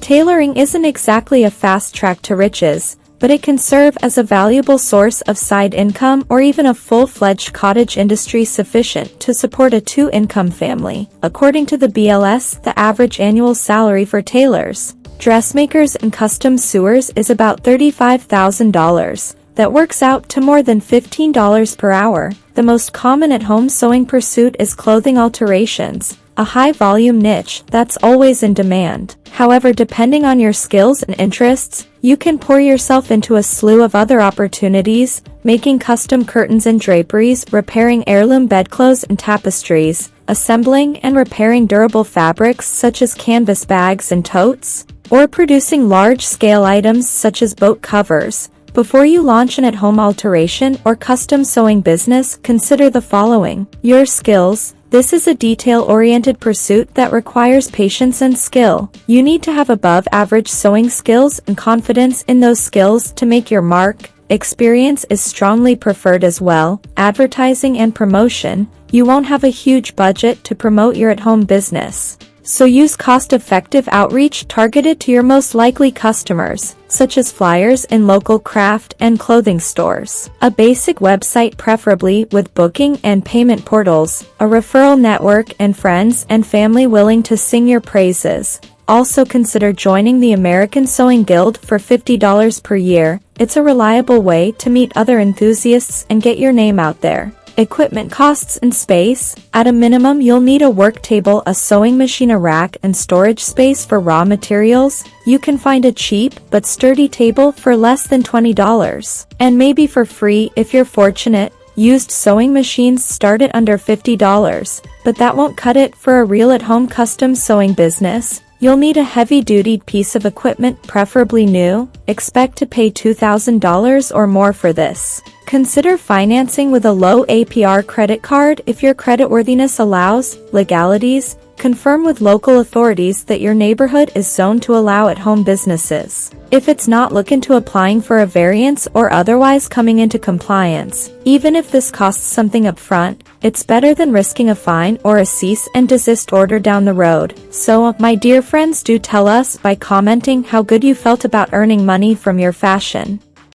Tailoring isn't exactly a fast track to riches, but it can serve as a valuable source of side income or even a full-fledged cottage industry sufficient to support a two-income family. According to the BLS, the average annual salary for tailors, dressmakers and custom sewers is about $35,000. That works out to more than $15 per hour. The most common at-home sewing pursuit is clothing alterations, a high-volume niche that's always in demand. However, depending on your skills and interests, you can pour yourself into a slew of other opportunities, making custom curtains and draperies, repairing heirloom bedclothes and tapestries, assembling and repairing durable fabrics such as canvas bags and totes, or producing large-scale items such as boat covers. Before you launch an at-home alteration or custom sewing business, consider the following. Your skills. This is a detail-oriented pursuit that requires patience and skill. You need to have above-average sewing skills and confidence in those skills to make your mark. Experience is strongly preferred as well. Advertising and promotion. You won't have a huge budget to promote your at-home business, so use cost-effective outreach targeted to your most likely customers, such as flyers in local craft and clothing stores, a basic website preferably with booking and payment portals, a referral network and friends and family willing to sing your praises. Also consider joining the American Sewing Guild for $50 per year. It's a reliable way to meet other enthusiasts and get your name out there. Equipment costs and space. At a minimum, you'll need a work table, a sewing machine, a rack, and storage space for raw materials. You can find a cheap but sturdy table for less than $20, and maybe for free if you're fortunate. Used sewing machines start at under $50, but that won't cut it for a real at-home custom sewing business. You'll need a heavy-duty piece of equipment, preferably new. Expect to pay $2,000 or more for this. Consider financing with a low-APR credit card if your creditworthiness allows. Legalities. Confirm with local authorities that your neighborhood is zoned to allow at-home businesses. If it's not, look into applying for a variance or otherwise coming into compliance. Even if this costs something upfront, it's better than risking a fine or a cease and desist order down the road. So, my dear friends, do tell us by commenting how good you felt about earning money from your fashion